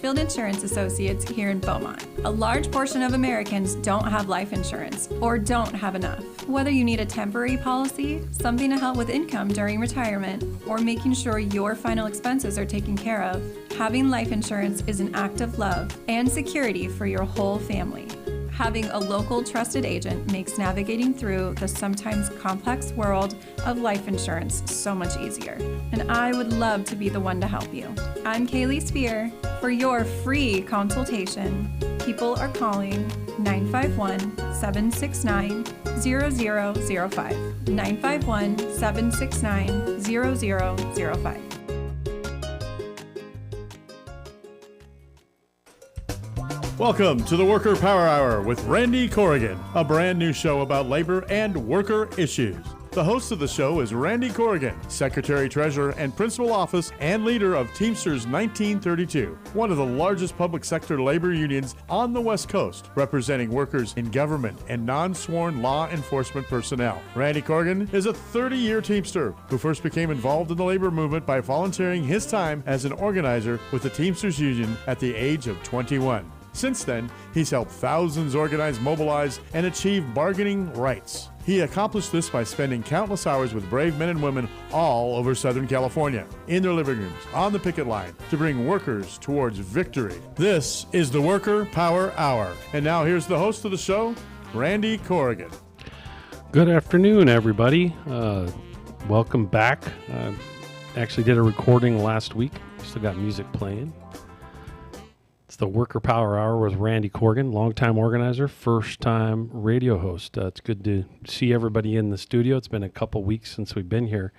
Litchfield Insurance Associates here in Beaumont. A large portion of Americans don't have life insurance or don't have enough. Whether you need a temporary policy, something to help with income during retirement, or making sure your final expenses are taken care of, having life insurance is an act of love and security for your whole family. Having a local trusted agent makes navigating through the sometimes complex world of life insurance so much easier. And I would love to be the one to help you. I'm Kaylee Spear. For your free consultation, people are calling 951-769-0005. 951-769-0005. Welcome to the Worker Power Hour with Randy Corrigan, a brand new show about labor and worker issues. The host of the show is Randy Corrigan, Secretary, Treasurer, and Principal Office and leader of Teamsters 1932, one of the largest public sector labor unions on the West Coast, representing workers in government and non-sworn law enforcement personnel. Randy Corrigan is a 30-year Teamster who first became involved in the labor movement by volunteering his time as an organizer with the Teamsters Union at the age of 21. Since then, he's helped thousands organize, mobilize, and achieve bargaining rights. He accomplished this by spending countless hours with brave men and women all over Southern California, in their living rooms, on the picket line, to bring workers towards victory. This is the Worker Power Hour. And now here's the host of the show, Randy Corrigan. Good afternoon, everybody. Welcome back. Actually did a recording last week. Still got music playing. It's the Worker Power Hour with Randy Corrigan, longtime organizer, first-time radio host. It's good to see everybody in the studio. It's been a couple weeks since we've been here.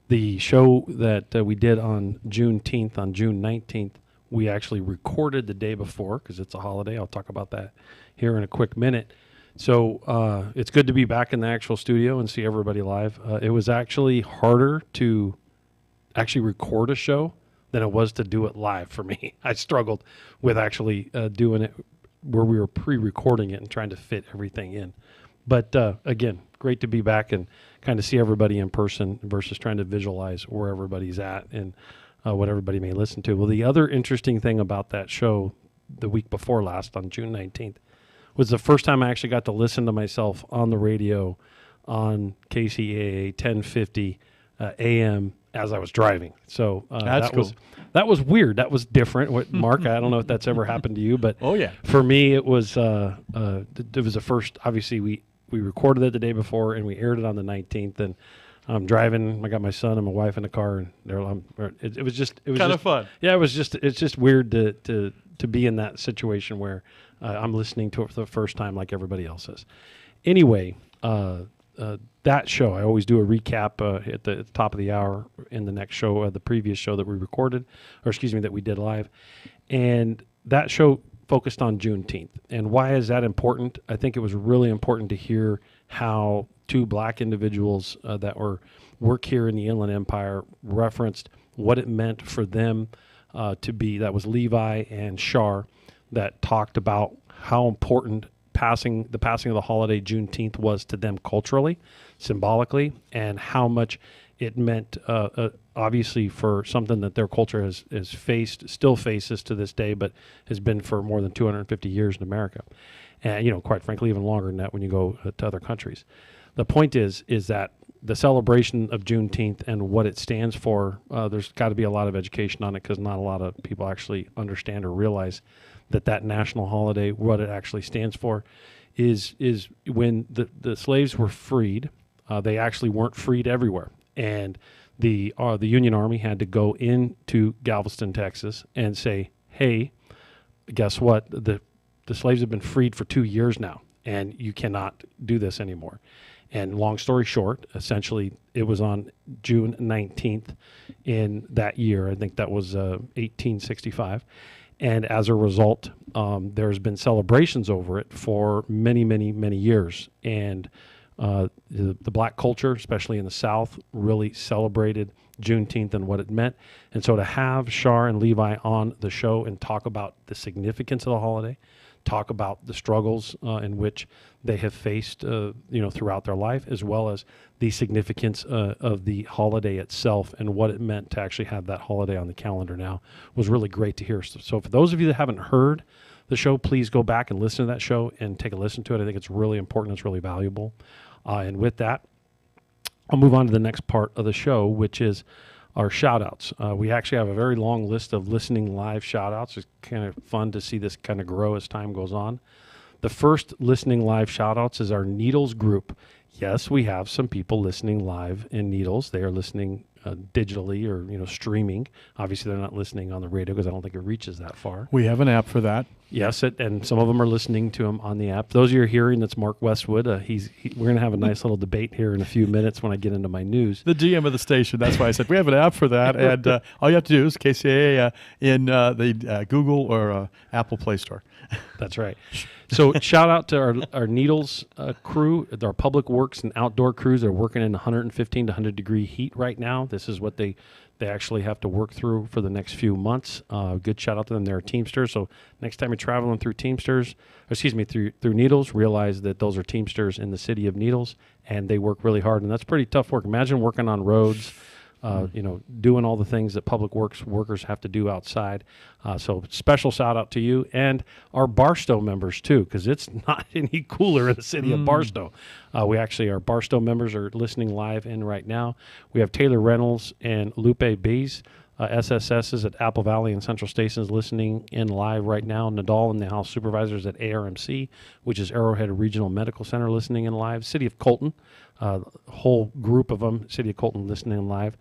The show that we did on June 19th, we actually recorded the day before because it's a holiday. I'll talk about that here in a quick minute. So it's good to be back in the actual studio and see everybody live. It was actually harder to actually record a show than it was to do it live for me. I struggled with actually doing it where we were pre-recording it and trying to fit everything in. But again, great to be back and kind of see everybody in person versus trying to visualize where everybody's at and what everybody may listen to. Well, the other interesting thing about that show the week before last on June 19th was the first time I actually got to listen to myself on the radio on KCAA 1050 AM as I was driving. So That's cool. That was weird. That was different. Mark, I don't know if that's ever happened to you, but Oh, yeah. for me, it was the first. Obviously, we recorded it the day before and we aired it on the 19th. And I'm driving. I got my son and my wife in the car, and it was kind of fun. Yeah, it's just weird to be in that situation where I'm listening to it for the first time like everybody else is. Anyway. That show, I always do a recap at the top of the hour in the next show, the previous show that we recorded, that we did live. And that show focused on Juneteenth. And why is that important? I think it was really important to hear how two black individuals that work here in the Inland Empire referenced what it meant for them to be, that was Levi and Shar, that talked about how important the passing of the holiday Juneteenth was to them culturally, symbolically, and how much it meant, obviously, for something that their culture has still faces to this day, but has been for more than 250 years in America. And, quite frankly, even longer than that when you go to other countries. The point is that the celebration of Juneteenth and what it stands for, there's got to be a lot of education on it because not a lot of people actually understand or realize that national holiday, what it actually stands for, is when the slaves were freed. They actually weren't freed everywhere, and the Union Army had to go into Galveston, Texas, and say, "Hey, guess what? The slaves have been freed for 2 years now, and you cannot do this anymore." And long story short, essentially, it was on June 19th in that year. I think that was 1865. And as a result, there's been celebrations over it for many, many, many years. And the black culture, especially in the South, really celebrated Juneteenth and what it meant. And so to have Shar and Levi on the show and talk about the significance of the holiday, talk about the struggles in which they have faced, throughout their life, as well as the significance of the holiday itself and what it meant to actually have that holiday on the calendar now was really great to hear. So for those of you that haven't heard the show, please go back and listen to that show and take a listen to it. I think it's really important. It's really valuable. And with that, I'll move on to the next part of the show, which is our shout-outs. We actually have a very long list of listening live shout-outs. It's kind of fun to see this kind of grow as time goes on. The first listening live shout-outs is our Needles group. Yes, we have some people listening live in Needles. They are listening digitally or streaming. Obviously, they're not listening on the radio because I don't think it reaches that far. We have an app for that. Yes, and some of them are listening to him on the app. Those of you are hearing, that's Mark Westwood. We're going to have a nice little debate here in a few minutes when I get into my news. The GM of the station. That's why I said we have an app for that, and all you have to do is KCAA in the Google or Apple Play Store. That's right. So shout out to our Needles crew, our public works and outdoor crews. They're working in 115 to 100 degree heat right now. This is what they actually have to work through for the next few months. Good shout out to them. They're Teamsters. So next time you're traveling through through Needles, realize that those are Teamsters in the city of Needles, and they work really hard. And that's pretty tough work. Imagine working on roads, doing all the things that public works workers have to do outside. So special shout out to you and our Barstow members too, because it's not any cooler in the city of Barstow. Our Barstow members are listening live in right now. We have Taylor Reynolds and Lupe Bees, SSSs at Apple Valley and Central Stations listening in live right now. Nadal and the House Supervisors at ARMC, which is Arrowhead Regional Medical Center, listening in live. City of Colton, whole group of them, City of Colton listening in live,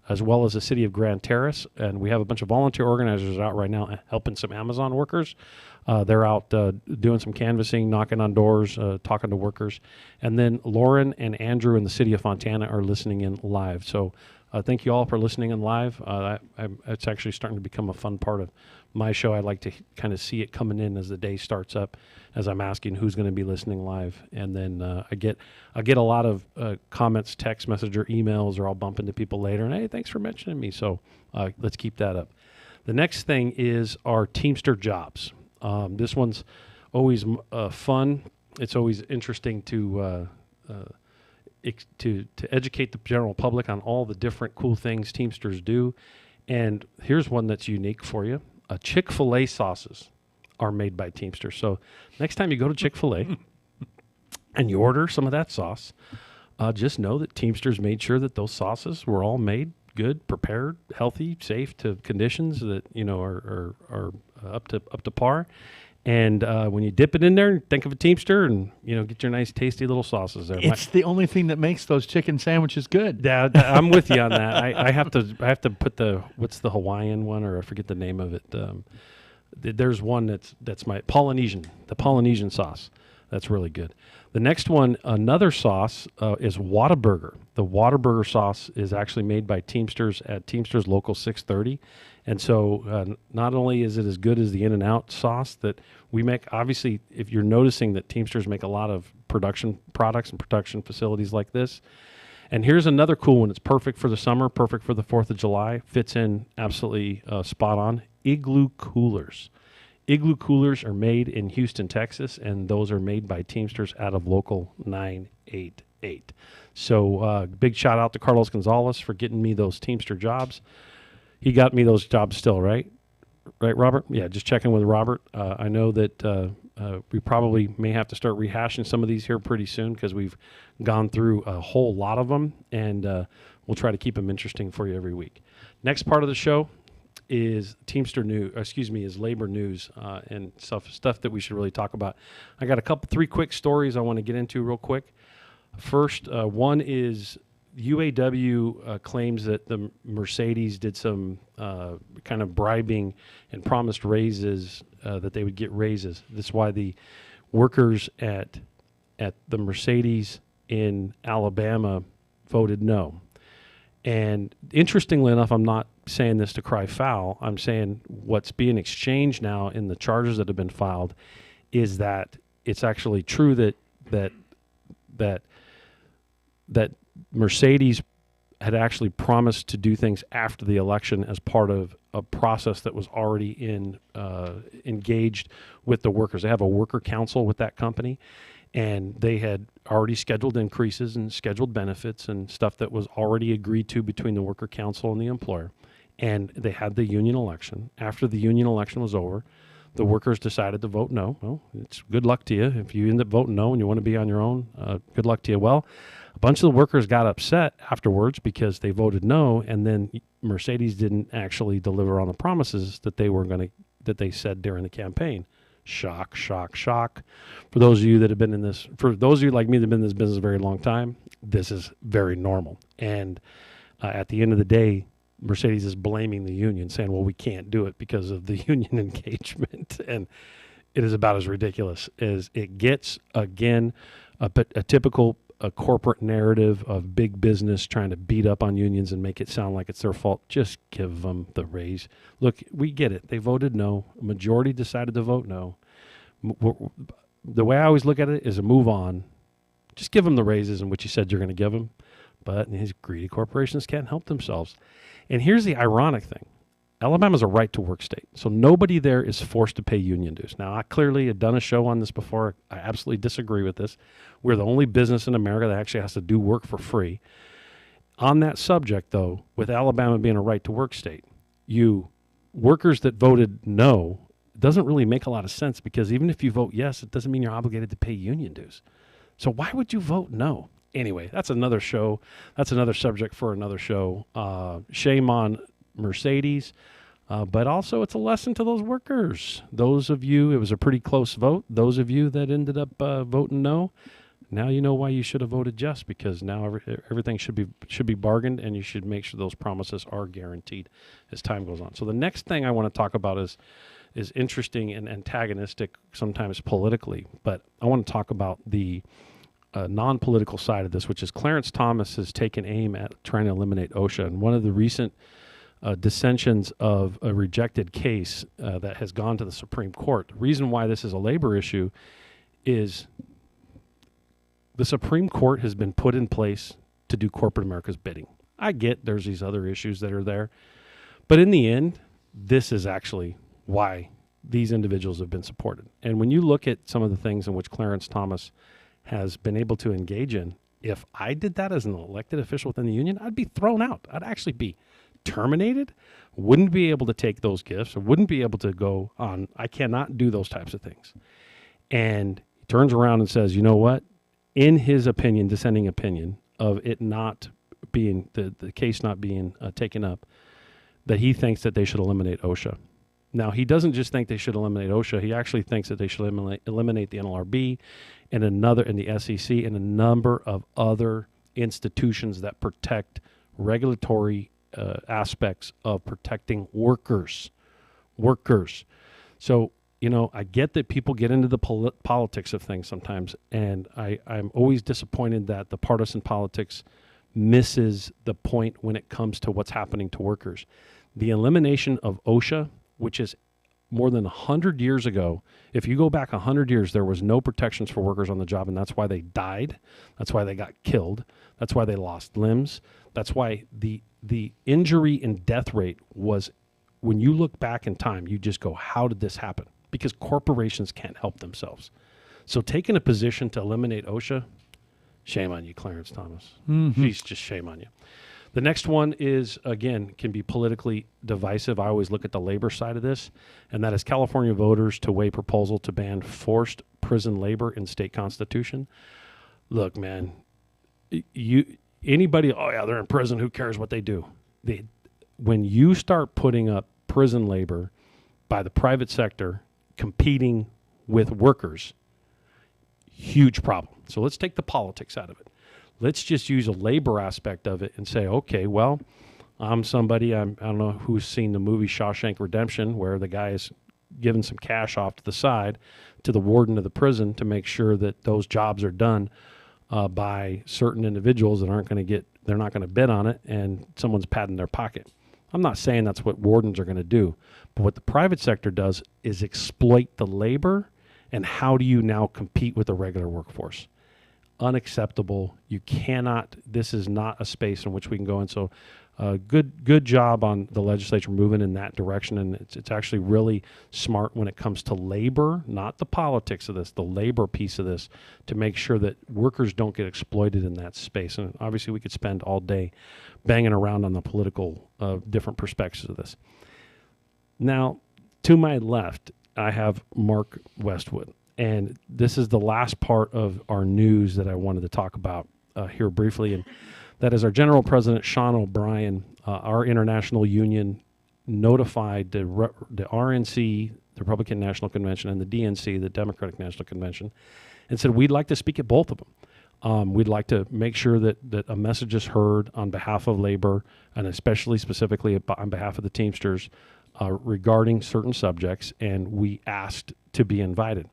as well as the City of Grand Terrace. And we have a bunch of volunteer organizers out right now helping some Amazon workers. They're out doing some canvassing, knocking on doors, talking to workers. And then Lauren and Andrew in the City of Fontana are listening in live. So thank you all for listening in live. It's actually starting to become a fun part of my show. I like to kind of see it coming in as the day starts up, as I'm asking who's going to be listening live. And then I get a lot of comments, text message, or emails, or I'll bump into people later. And, hey, thanks for mentioning me. So let's keep that up. The next thing is our Teamster jobs. This one's always fun. It's always interesting to educate the general public on all the different cool things Teamsters do. And here's one that's unique for you. Chick-fil-A sauces are made by Teamsters. So next time you go to Chick-fil-A and you order some of that sauce, just know that Teamsters made sure that those sauces were all made good, prepared, healthy, safe to conditions that are up to par. And when you dip it in there, think of a Teamster and, get your nice, tasty little sauces there. It's the only thing that makes those chicken sandwiches good. Yeah, I'm with you on that. I have to put what's the Hawaiian one, or I forget the name of it. There's one that's my the Polynesian sauce. That's really good. The next one, another sauce, is Whataburger. The Whataburger sauce is actually made by Teamsters at Teamsters Local 630. And so not only is it as good as the In-N-Out sauce that we make, obviously, if you're noticing that Teamsters make a lot of production products and production facilities like this. And here's another cool one. It's perfect for the summer, perfect for the 4th of July, fits in absolutely spot on. Igloo coolers. Igloo coolers are made in Houston, Texas, and those are made by Teamsters out of Local 988. So big shout out to Carlos Gonzalez for getting me those Teamster jobs. He got me those jobs still, right? Right, Robert? Yeah, just checking with Robert. I know that we probably may have to start rehashing some of these here pretty soon because we've gone through a whole lot of them, and we'll try to keep them interesting for you every week. Next part of the show is is labor news and stuff that we should really talk about. I got 3 quick stories I want to get into real quick. First, one is UAW claims that the Mercedes did some kind of bribing and promised raises, that they would get raises. That's why the workers at the Mercedes in Alabama voted no. And interestingly enough, I'm not saying this to cry foul. I'm saying what's being exchanged now in the charges that have been filed is that it's actually true that Mercedes had actually promised to do things after the election as part of a process that was already engaged with the workers. They have a worker council with that company, and they had already scheduled increases and scheduled benefits and stuff that was already agreed to between the worker council and the employer. And they had the union election. After the union election was over, the workers decided to vote no. Well, it's good luck to you. If you end up voting no and you want to be on your own, good luck to you. Well, a bunch of the workers got upset afterwards because they voted no, and then Mercedes didn't actually deliver on the promises that they said during the campaign. Shock, shock, shock. For those of you that have been in this, for those of you like me that have been in this business a very long time, this is very normal. And at the end of the day, Mercedes is blaming the union, saying, well, we can't do it because of the union engagement. And it is about as ridiculous as it gets. Again, a typical corporate narrative of big business trying to beat up on unions and make it sound like it's their fault. Just give them the raise. Look, we get it. They voted no. A majority decided to vote no. The way I always look at it is a move on. Just give them the raises in which you said you're going to give them. But these greedy corporations can't help themselves. And here's the ironic thing. Alabama's a right-to-work state, so nobody there is forced to pay union dues. Now, I clearly have done a show on this before. I absolutely disagree with this. We're the only business in America that actually has to do work for free. On that subject, though, with Alabama being a right-to-work state, you workers that voted no, it doesn't really make a lot of sense, because even if you vote yes, it doesn't mean you're obligated to pay union dues. So why would you vote no? Anyway, that's another show. That's another subject for another show. Shame on Mercedes, but also it's a lesson to those workers. Those of you, it was a pretty close vote. Those of you that ended up voting no, now you know why you should have voted yes, because now everything should be bargained, and you should make sure those promises are guaranteed as time goes on. So the next thing I want to talk about is interesting and antagonistic sometimes politically, but I want to talk about the non-political side of this, which is Clarence Thomas has taken aim at trying to eliminate OSHA. And one of the recent dissensions of a rejected case that has gone to the Supreme Court. The reason why this is a labor issue is the Supreme Court has been put in place to do corporate America's bidding. I get there's these other issues that are there, but in the end, this is actually why these individuals have been supported. And when you look at some of the things in which Clarence Thomas has been able to engage in, if I did that as an elected official within the union, I'd be thrown out. I'd actually be terminated, wouldn't be able to take those gifts, or wouldn't be able to go on. I cannot do those types of things. And he turns around and says, you know what? In his opinion, dissenting opinion of it not being, the case not being taken up, that he thinks that they should eliminate OSHA. Now, he doesn't just think they should eliminate OSHA. He actually thinks that they should eliminate the NLRB and the SEC and a number of other institutions that protect regulatory aspects of protecting workers. So, you know, I get that people get into the politics of things sometimes, and I'm always disappointed that the partisan politics misses the point when it comes to what's happening to workers. The elimination of OSHA, which is more than 100 years ago. If you go back 100 years, there was no protections for workers on the job, and that's why they died. That's why they got killed. That's why they lost limbs. That's why the injury and death rate was, when you look back in time, you just go, how did this happen? Because corporations can't help themselves. So taking a position to eliminate OSHA, shame on you, Clarence Thomas. Mm-hmm. Just shame on you. The next one is, again, can be politically divisive. I always look at the labor side of this, and that is California voters to weigh proposal to ban forced prison labor in state constitution. Look, man, anybody, oh yeah, they're in prison, who cares what they do? When you start putting up prison labor by the private sector competing with workers, huge problem. So let's take the politics out of it. Let's just use a labor aspect of it and say, okay, well, I'm somebody, I don't know who's seen the movie Shawshank Redemption, where the guy is giving some cash off to the side to the warden of the prison to make sure that those jobs are done by certain individuals that they're not going to bid on it, and someone's padding their pocket. I'm not saying that's what wardens are going to do, but what the private sector does is exploit the labor, and how do you now compete with the regular workforce? unacceptable. You cannot. This is not a space in which we can go in. So, good job on the legislature moving in that direction, and it's actually really smart when it comes to labor, not the politics of this, the labor piece of this, to make sure that workers don't get exploited in that space. And obviously, we could spend all day banging around on the political different perspectives of this. Now, to my left, I have Mark Westwood, and this is the last part of our news that I wanted to talk about here briefly, and that is our General President, Sean O'Brien, our international union, notified the RNC, the Republican National Convention, and the DNC, the Democratic National Convention, and said, we'd like to speak at both of them. We'd like to make sure that a message is heard on behalf of labor, and especially specifically on behalf of the Teamsters, regarding certain subjects, and we asked to be invited.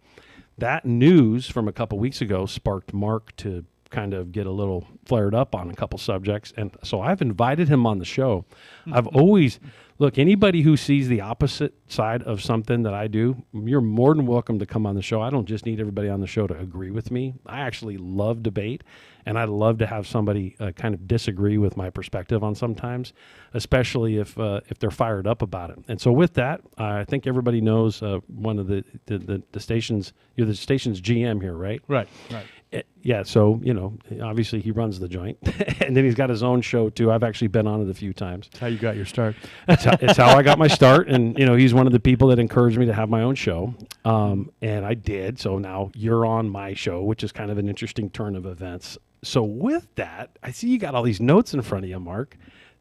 That news from a couple weeks ago sparked Mark to kind of get a little flared up on a couple subjects, and so I've invited him on the show. I've always, look, anybody who sees the opposite side of something that I do, you're more than welcome to come on the show. I don't just need everybody on the show to agree with me. I actually love debate, and I love to have somebody kind of disagree with my perspective on sometimes, especially if they're fired up about it. And so with that, I think everybody knows one of the stations. You're the station's GM here, right? Right. Yeah, so, obviously he runs the joint, and then he's got his own show, too. I've actually been on it a few times. That's how you got your start. It's how I got my start, and, he's one of the people that encouraged me to have my own show, and I did, so now you're on my show, which is kind of an interesting turn of events. So with that, I see you got all these notes in front of you, Mark.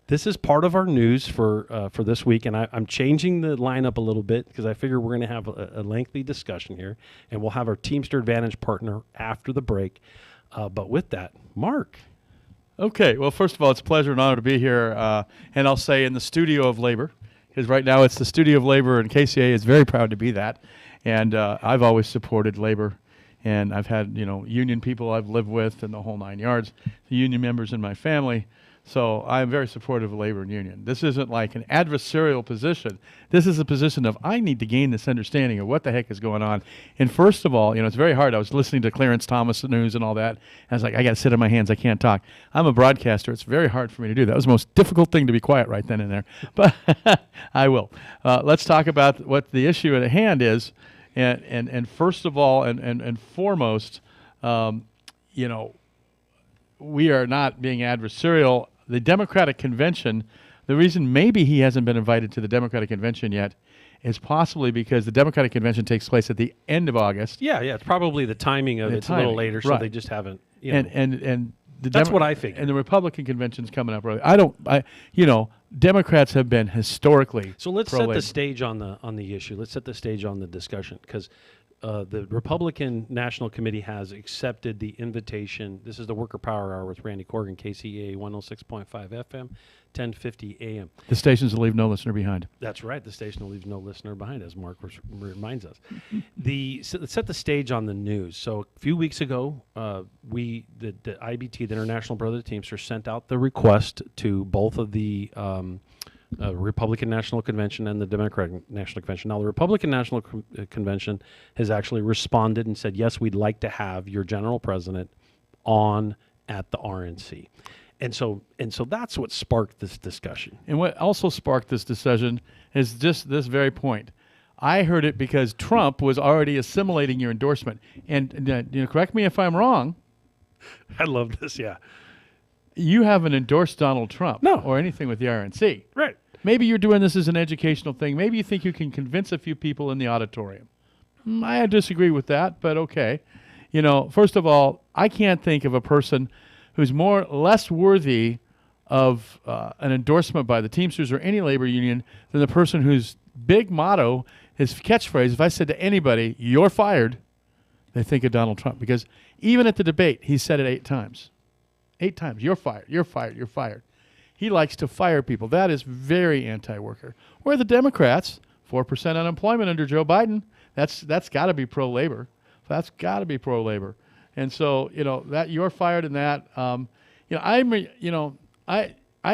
This is part of our news for this week, and I'm changing the lineup a little bit because I figure we're going to have a lengthy discussion here, and we'll have our Teamster Advantage partner after the break. But with that, Mark. Okay. Well, first of all, it's a pleasure and honor to be here, and I'll say in the studio of labor, because right now it's the studio of labor, and KCA is very proud to be that. And I've always supported labor, and I've had union people I've lived with and the whole nine yards, the union members in my family. So I'm very supportive of labor and union. This isn't like an adversarial position. This is a position of I need to gain this understanding of what the heck is going on. And first of all, it's very hard. I was listening to Clarence Thomas news and all that. And I was like, I got to sit on my hands. I can't talk. I'm a broadcaster. It's very hard for me to do that. It was the most difficult thing to be quiet right then and there. But I will. Let's talk about what the issue at hand is. And first of all and foremost, we are not being adversarial. The Democratic Convention, the reason maybe he hasn't been invited to the Democratic Convention yet is possibly because the Democratic Convention takes place at the end of August. Yeah, it's probably the timing of it's a little later, so they just haven't. And that's what I figured. And the Republican Convention's coming up early. Democrats have been historically. So let's set the stage on the issue. Let's set the stage on the discussion because the Republican National Committee has accepted the invitation. This is the Worker Power Hour with Randy Corrigan, KCEA 106.5 FM, 1050 AM. The stations will leave no listener behind. That's right. The station will leave no listener behind, as Mark reminds us. Let's set the stage on the news. So a few weeks ago, the IBT, the International Brotherhood of Teamsters, sent out the request to both of the Republican National Convention and the Democratic National Convention. Now, the Republican National Convention has actually responded and said, yes, we'd like to have your general president on at the RNC. And so that's what sparked this discussion. And what also sparked this decision is just this very point. I heard it because Trump was already assimilating your endorsement. And correct me if I'm wrong. I love this, yeah. You haven't endorsed Donald Trump no. or anything with the RNC. Right. Maybe you're doing this as an educational thing. Maybe you think you can convince a few people in the auditorium. I disagree with that, but okay. First of all, I can't think of a person who's less worthy of an endorsement by the Teamsters or any labor union than the person whose big motto, his catchphrase, if I said to anybody, you're fired, they think of Donald Trump. Because even at the debate, he said it 8 times. 8 times. You're fired. You're fired. You're fired. He likes to fire people. That is very anti-worker. Where the Democrats, 4% unemployment under Joe Biden, that's got to be pro-labor. That's got to be pro-labor. And so, that you're fired in that. I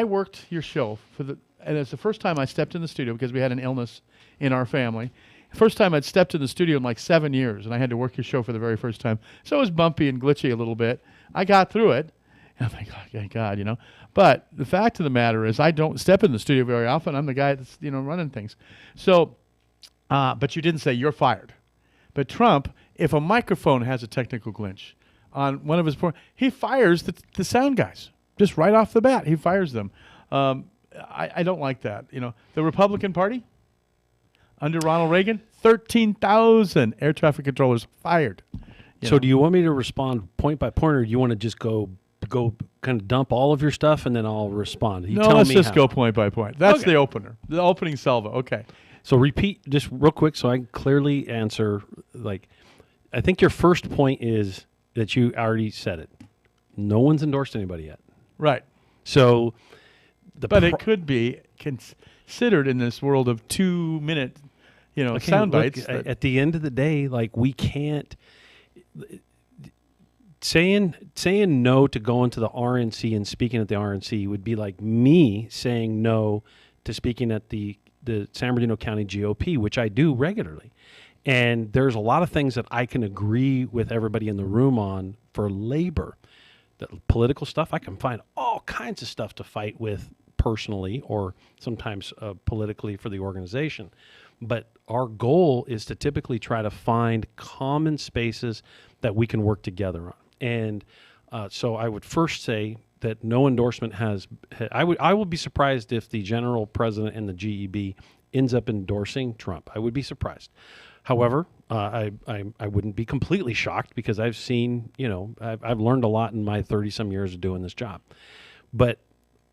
worked your show and it's the first time I stepped in the studio because we had an illness in our family. First time I'd stepped in the studio in like 7 years, and I had to work your show for the very first time. So it was bumpy and glitchy a little bit. I got through it. And I'm like, oh, thank God, But the fact of the matter is I don't step in the studio very often. I'm the guy that's, running things. So, but you didn't say you're fired. But Trump, if a microphone has a technical glitch on one of his he fires the sound guys. Just right off the bat, he fires them. I don't like that. The Republican Party, under Ronald Reagan, 13,000 air traffic controllers fired. So do you want me to respond point by point, or do you want to just go kind of dump all of your stuff and then I'll respond? Let's just go point by point. That's the opener, the opening salvo. Okay. So repeat just real quick so I can clearly answer. I think your first point is that you already said it. No one's endorsed anybody yet. Right. So but it could be considered in this world of 2-minute, sound bites. At the end of the day, we can't saying no to going to the RNC and speaking at the RNC would be like me saying no to speaking at the San Bernardino County GOP, which I do regularly. And there's a lot of things that I can agree with everybody in the room on for labor. The political stuff, I can find all kinds of stuff to fight with personally or sometimes politically for the organization. But our goal is to typically try to find common spaces that we can work together on. And so I would first say that no endorsement I will be surprised if the general president and the GEB ends up endorsing Trump. I would be surprised. However, I wouldn't be completely shocked because I've seen, I've learned a lot in my 30-some years of doing this job. But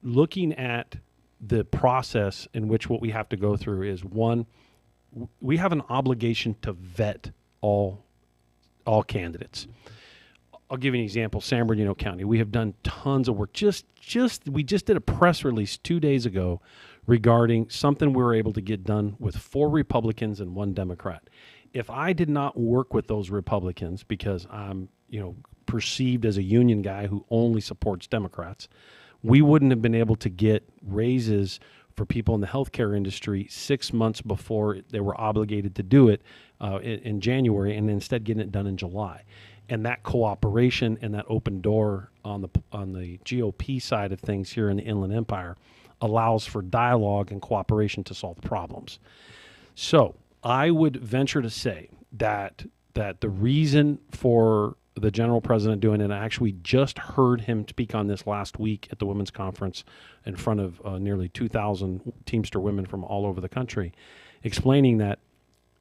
looking at the process in which what we have to go through is, one, we have an obligation to vet all candidates. I'll give you an example. San Bernardino County. We have done tons of work. We just did a press release 2 days ago regarding something we were able to get done with 4 Republicans and 1 Democrat. If I did not work with those Republicans because I'm, perceived as a union guy who only supports Democrats, we wouldn't have been able to get raises for people in the healthcare industry 6 months before they were obligated to do it in January, and instead getting it done in July. And that cooperation and that open door on the GOP side of things here in the Inland Empire allows for dialogue and cooperation to solve problems. So I would venture to say that the reason for the general president doing it, and I actually just heard him speak on this last week at the Women's Conference in front of nearly 2,000 Teamster women from all over the country, explaining that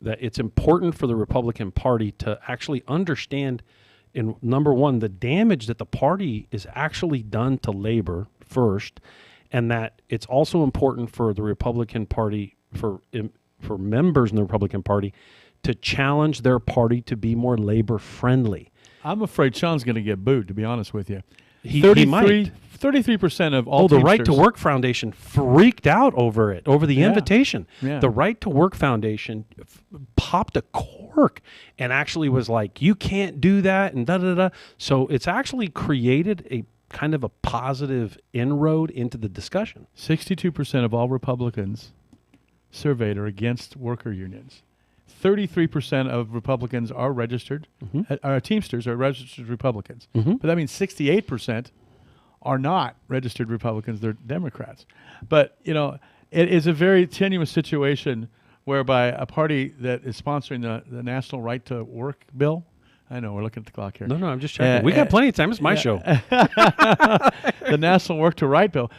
it's important for the Republican Party to actually understand, in number one, the damage that the party is actually done to labor first, and that it's also important for the Republican Party, for members in the Republican Party, to challenge their party to be more labor friendly. I'm afraid Sean's going to get booed, to be honest with you. He might. 33% of all the Teamsters. Right to Work Foundation freaked out over the invitation. Yeah. The Right to Work Foundation popped a cork and actually was like, you can't do that, and da-da-da. So it's actually created a kind of a positive inroad into the discussion. 62% of all Republicans surveyed are against worker unions. 33% of Republicans are registered. Teamsters are registered Republicans. But that means 68% are not registered Republicans. They're Democrats. But, it is a very tenuous situation whereby a party that is sponsoring the National Right to Work bill. I know, we're looking at the clock here. No, I'm just checking. We got plenty of time. It's my show. The National Work to Right bill.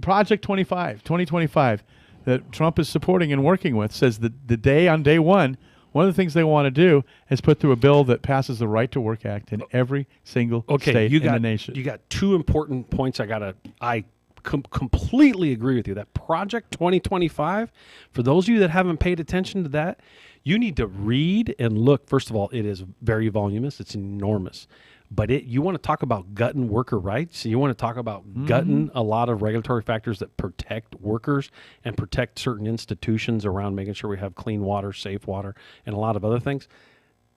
Project 2025, that Trump is supporting and working with, says that on day one of the things they want to do is put through a bill that passes the Right to Work Act in every single state in the nation. You got 2 important points I completely agree with you. That Project 2025, for those of you that haven't paid attention to that, you need to read and look. First of all, it is very voluminous. It's enormous. But you want to talk about gutting worker rights. You want to talk about gutting a lot of regulatory factors that protect workers and protect certain institutions around making sure we have clean water, safe water, and a lot of other things.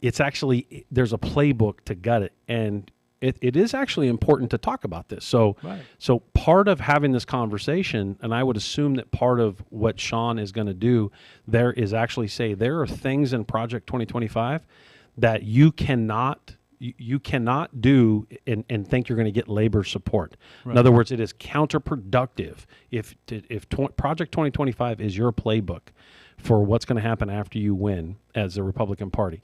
It's actually, there's a playbook to gut it. And it is actually important to talk about this. So, so part of having this conversation, and I would assume that part of what Sean is going to do there is actually say there are things in Project 2025 that you cannot do and think you're going to get labor support. Right. In other words, it is counterproductive if Project 2025 is your playbook for what's going to happen after you win as the Republican Party,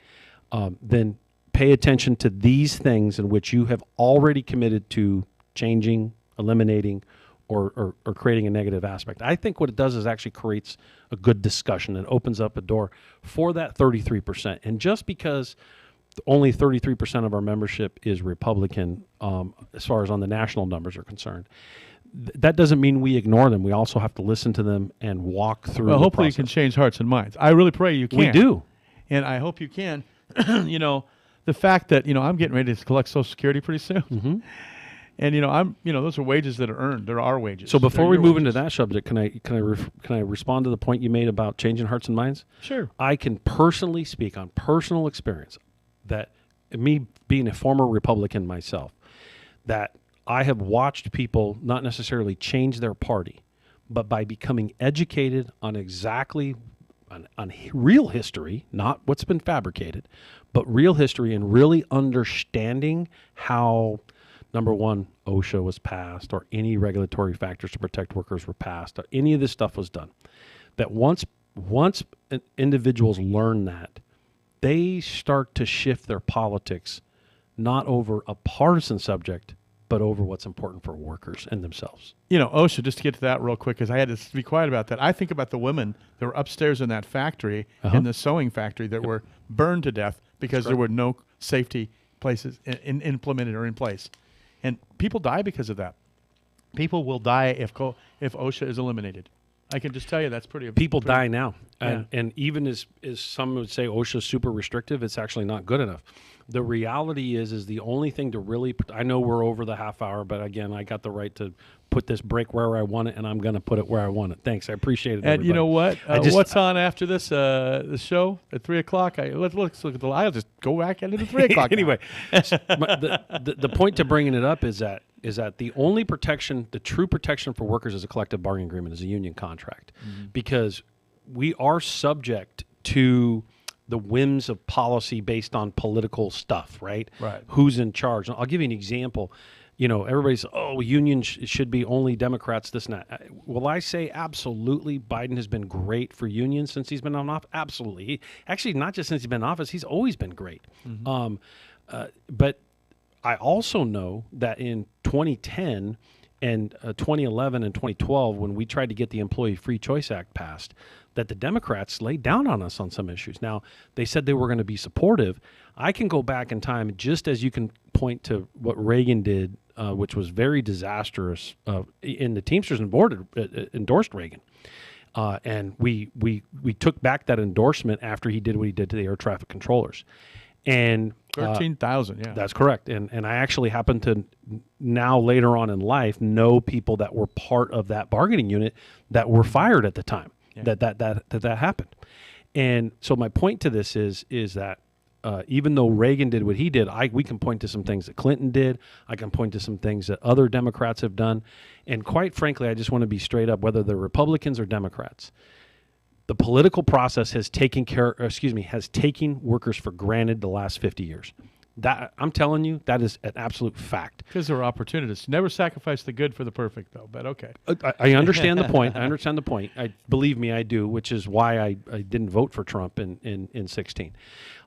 then pay attention to these things in which you have already committed to changing, eliminating, or creating a negative aspect. I think what it does is actually creates a good discussion and opens up a door for that 33%. And just because only 33% of our membership is Republican, as far as on the national numbers are concerned, that doesn't mean we ignore them. We also have to listen to them and walk through. Well, hopefully you can change hearts and minds. I really pray you can. We do. And I hope you can. You know, the fact that, I'm getting ready to collect Social Security pretty soon. Mm-hmm. And, those are wages that are earned. There are wages. So before we move into that subject, can I respond to the point you made about changing hearts and minds? Sure. I can personally speak on personal experience that me being a former Republican myself, that I have watched people not necessarily change their party, but by becoming educated on exactly on real history, not what's been fabricated, but real history, and really understanding how, number one, OSHA was passed, or any regulatory factors to protect workers were passed, or any of this stuff was done. That once individuals learn that, they start to shift their politics not over a partisan subject, but over what's important for workers and themselves. OSHA, just to get to that real quick, because I had to be quiet about that. I think about the women that were upstairs in that factory, in the sewing factory, that were burned to death because there were no safety places implemented or in place. And people die because of that. People will die if OSHA is eliminated. I can just tell you that's pretty. People die now, and even as some would say OSHA is super restrictive, it's actually not good enough. The reality is the only thing to really. I know we're over the half hour, but again, I got the right to put this break where I want it, and I'm going to put it where I want it. Thanks, I appreciate it. And everybody. You know what? What's on after this? The show at 3:00. Let's look at the. I'll just go back into the 3:00. Anyway, the point to bringing it up is that the only protection, the true protection for workers is a collective bargaining agreement, is a union contract, because we are subject to the whims of policy based on political stuff, right? Right. Who's in charge? I'll give you an example. Everybody's, unions should be only Democrats, this and that. Will I say absolutely Biden has been great for unions since he's been in office? Absolutely. Actually, not just since he's been in office, he's always been great. Mm-hmm. But I also know that in 2010 and 2011 and 2012, when we tried to get the Employee Free Choice Act passed, that the Democrats laid down on us on some issues. Now, they said they were going to be supportive. I can go back in time, just as you can point to what Reagan did, which was very disastrous, and the Teamsters and Board endorsed Reagan. And we took back that endorsement after he did what he did to the air traffic controllers. And 13,000, yeah. That's correct. And I actually happen to now later on in life know people that were part of that bargaining unit that were fired at the time that happened. And so my point to this is that even though Reagan did what he did, we can point to some things that Clinton did. I can point to some things that other Democrats have done. And quite frankly, I just want to be straight up, whether they're Republicans or Democrats. The political process has taken workers for granted the last 50 years. That I'm telling you, that is an absolute fact. Because there are opportunists. Never sacrifice the good for the perfect, though. But okay. I understand the point. Believe me, I do, which is why I didn't vote for Trump in 16.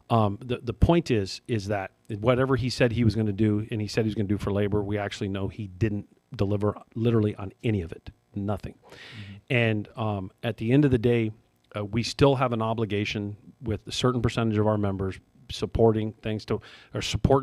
The point is that whatever he said he was going to do, and he said he was going to do for labor, we actually know he didn't deliver literally on any of it. Nothing. Mm-hmm. And at the end of the day, we still have an obligation with a certain percentage of our members supporting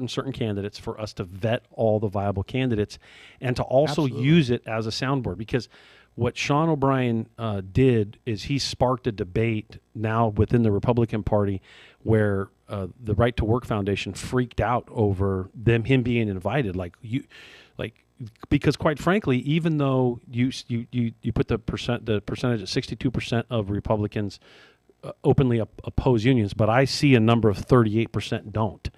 certain candidates for us to vet all the viable candidates and to also use it as a soundboard. Because what Sean O'Brien did is he sparked a debate now within the Republican Party where the Right to Work Foundation freaked out over him being invited. Because quite frankly, even though you put the percentage at 62% of Republicans openly oppose unions, but I see a number of 38% don't.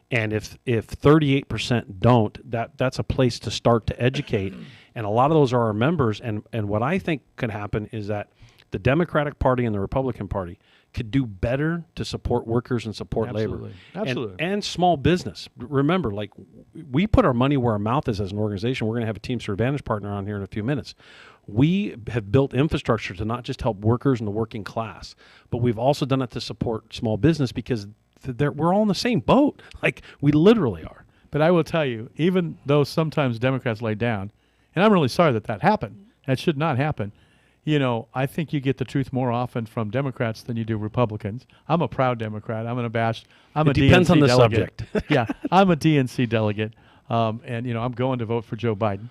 And if 38% don't, that's a place to start to educate. And a lot of those are our members. And what I think could happen is that the Democratic Party and the Republican Party could do better to support workers and support labor. Absolutely. And small business. Remember, like, we put our money where our mouth is as an organization. We're going to have a Teamster Advantage partner on here in a few minutes. We have built infrastructure to not just help workers and the working class, but we've also done it to support small business because we're all in the same boat. Like, we literally are. But I will tell you, even though sometimes Democrats lay down, and I'm really sorry that happened. That should not happen. You know, I think you get the truth more often from Democrats than you do Republicans. I'm a proud Democrat. I'm a DNC depends on the delegate. subject. Yeah, I'm a DNC delegate, and you know, I'm going to vote for Joe Biden.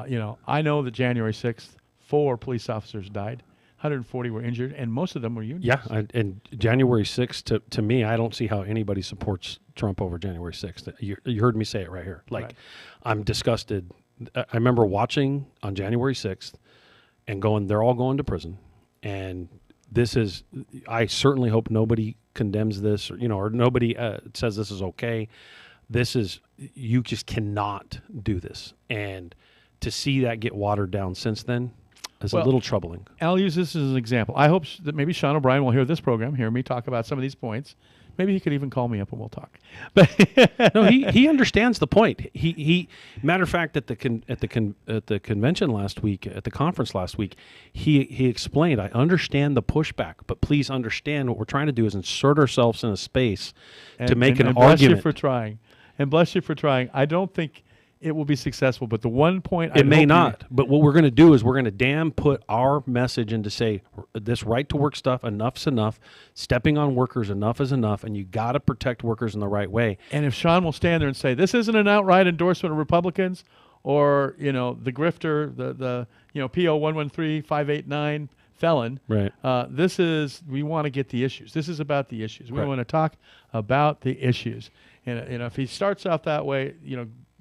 You know, I know that January 6th, 4 police officers died, 140 were injured, and most of them were unions. Yeah, and January 6th, to me, I don't see how anybody supports Trump over January 6th. You heard me say it right here. Like, Right. I'm disgusted. I remember watching on January 6th and going, they're all going to prison. And this is, I certainly hope nobody condemns this, or nobody says this is okay. This is, you just cannot do this. And to see that get watered down since then is a little troubling. I'll use this as an example. I hope that maybe Sean O'Brien will hear this program, hear me talk about some of these points. Maybe he could even call me up and we'll talk. But no, he understands the point. He matter of fact, at the convention last week, at the conference last week, he explained, I understand the pushback, but please understand what we're trying to do is insert ourselves in a space to make an bless argument. you for trying. And bless you for trying. I don't think it will be successful, but the one point it may not. But what we're going to do is we're going to put our message in to say this right to work stuff, enough's enough. Stepping on workers, enough is enough, and you got to protect workers in the right way. And if Sean will stand there and say this isn't an outright endorsement of Republicans, or the grifter, the PO 113589 felon, right? This is, we want to get the issues. This is about the issues. We Right. want to talk about the issues. And if he starts off that way,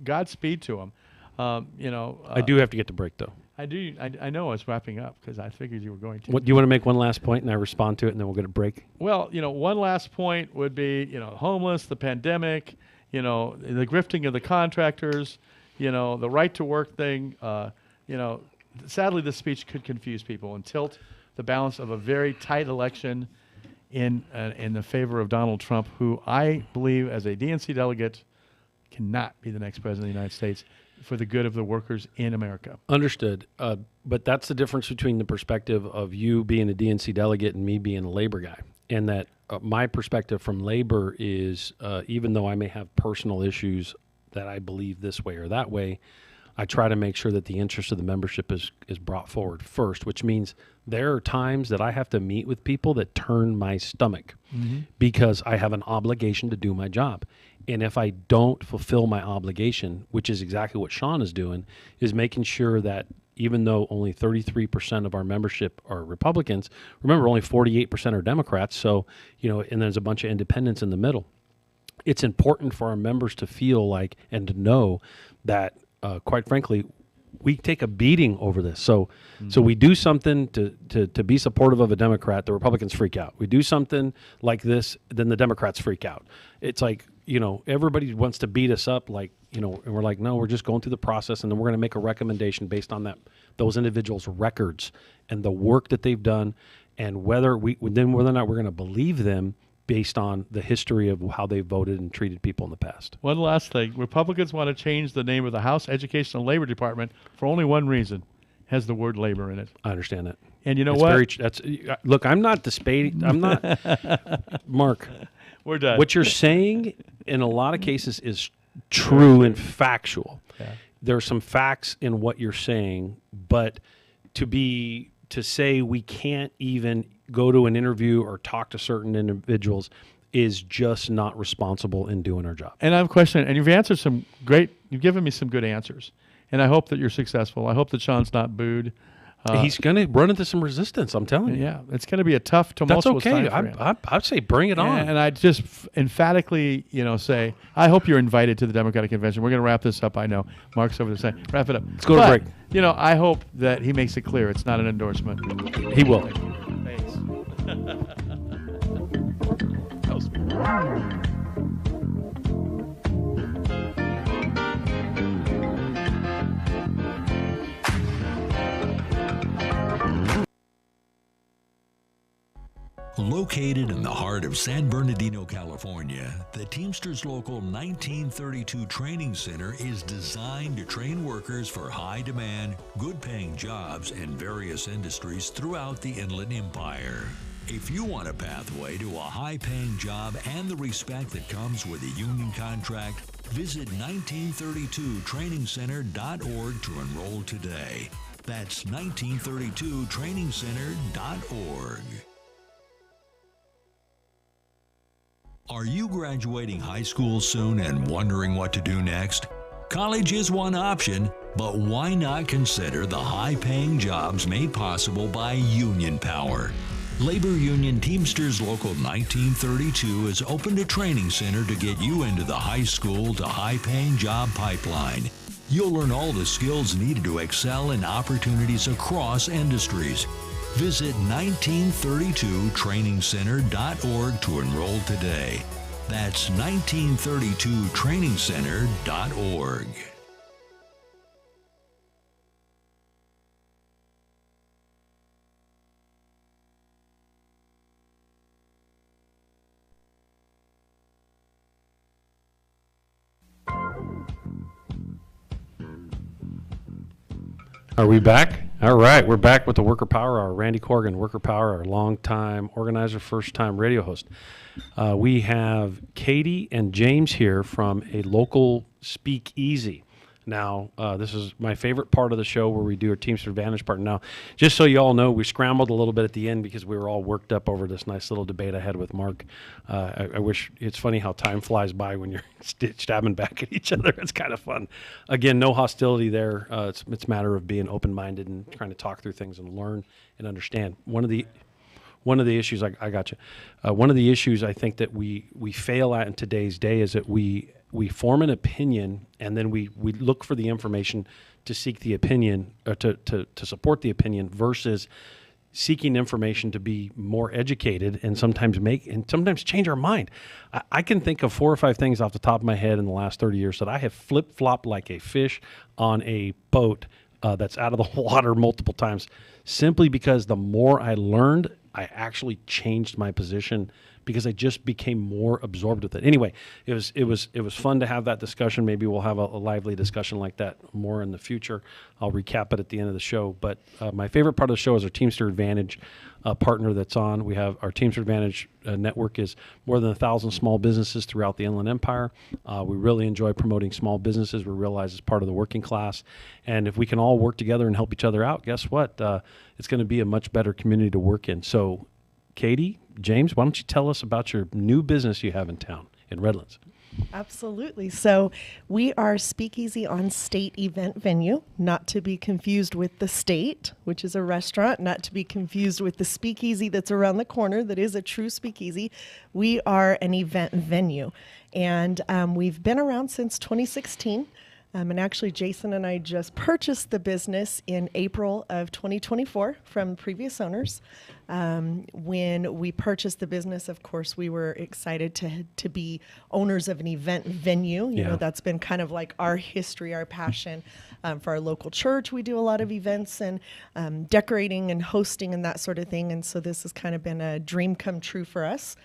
Godspeed to him. I do have to get to break though. I do. I know I was wrapping up because I figured you were going to. What do you want to make one last point and I respond to it and then we'll get a break? Well, one last point would be, homeless, the pandemic, the grifting of the contractors, the right to work thing. Sadly, this speech could confuse people and tilt the balance of a very tight election in the favor of Donald Trump, who I believe, as a DNC delegate, cannot be the next president of the United States for the good of the workers in America. Understood. But that's the difference between the perspective of you being a DNC delegate and me being a labor guy. And that my perspective from labor is, even though I may have personal issues that I believe this way or that way, I try to make sure that the interest of the membership is brought forward first, which means there are times that I have to meet with people that turn my stomach because I have an obligation to do my job. And if I don't fulfill my obligation, which is exactly what Sean is doing, is making sure that even though only 33% of our membership are Republicans, remember only 48% are Democrats. So, and there's a bunch of independents in the middle. It's important for our members to feel like and to know that, quite frankly, we take a beating over this. So we do something to be supportive of a Democrat, the Republicans freak out. We do something like this, then the Democrats freak out. It's like, everybody wants to beat us up, like, and we're like, no, we're just going through the process, and then we're going to make a recommendation based on those individuals' records and the work that they've done, and whether or not we're going to believe them based on the history of how they voted and treated people in the past. One last thing. Republicans want to change the name of the House Education and Labor Department for only one reason. It has the word labor in it. I understand that. And you know what? Look, I'm not debating. I'm not, Mark. We're done. What you're saying in a lot of cases is true and factual. Yeah. There are some facts in what you're saying, but to say we can't even go to an interview or talk to certain individuals is just not responsible in doing our job. And I have a question, and you've given me some good answers. And I hope that you're successful. I hope that Sean's not booed. He's going to run into some resistance, I'm telling you. Yeah, it's going to be a tough, tumultuous time for him. I'd say bring it on. And I just emphatically, say, I hope you're invited to the Democratic Convention. We're going to wrap this up, I know. Mark's over there saying, wrap it up. Let's go to break. I hope that he makes it clear it's not an endorsement. He will. Thanks. Located in the heart of San Bernardino, California, the Teamsters Local 1932 Training Center is designed to train workers for high-demand, good-paying jobs in various industries throughout the Inland Empire. If you want a pathway to a high-paying job and the respect that comes with a union contract, visit 1932trainingcenter.org to enroll today. That's 1932trainingcenter.org. Are you graduating high school soon and wondering what to do next? College is one option, but why not consider the high-paying jobs made possible by union power? Labor Union Teamsters Local 1932 has opened a training center to get you into the high school to high-paying job pipeline. You'll learn all the skills needed to excel in opportunities across industries. Visit 1932trainingcenter.org to enroll today. That's 1932trainingcenter.org. Are we back? All right, we're back with the Worker Power Hour. Randy Corrigan, Worker Power Hour, longtime organizer, first-time radio host. We have Katie and James here from a local speakeasy. Now, this is my favorite part of the show where we do our Teamster Advantage part. Now, just so you all know, we scrambled a little bit at the end because we were all worked up over this nice little debate I had with Mark. I wish, it's funny how time flies by when you're stabbing back at each other. It's kind of fun. Again, no hostility there. It's a matter of being open-minded and trying to talk through things and learn and understand. One of the issues, I got you. One of the issues I think that we fail at in today's day is that we form an opinion and then we look for the information to seek the opinion or to support the opinion versus seeking information to be more educated and sometimes change our mind. I can think of 4 or 5 things off the top of my head in the last 30 years that I have flip-flopped like a fish on a boat that's out of the water multiple times simply because the more I learned, I actually changed my position because I just became more absorbed with it. Anyway, it was fun to have that discussion. Maybe we'll have a lively discussion like that more in the future. I'll recap it at the end of the show. But my favorite part of the show is our Teamster Advantage partner that's on. We have our Teamster Advantage network is more than 1,000 small businesses throughout the Inland Empire. We really enjoy promoting small businesses. We realize it's part of the working class. And if we can all work together and help each other out, guess what? It's going to be a much better community to work in. So, Katie, James, why don't you tell us about your new business you have in town in Redlands? Absolutely. So we are Speakeasy on State Event Venue, not to be confused with the State, which is a restaurant, not to be confused with the Speakeasy that's around the corner that is a true speakeasy. We are an event venue, and we've been around since 2016. And actually, Jason and I just purchased the business in April of 2024 from previous owners. When we purchased the business, of course, we were excited to be owners of an event venue. You know, that's been kind of like our history, our passion. For our local church, we do a lot of events and decorating and hosting and that sort of thing. And so this has kind of been a dream come true for us.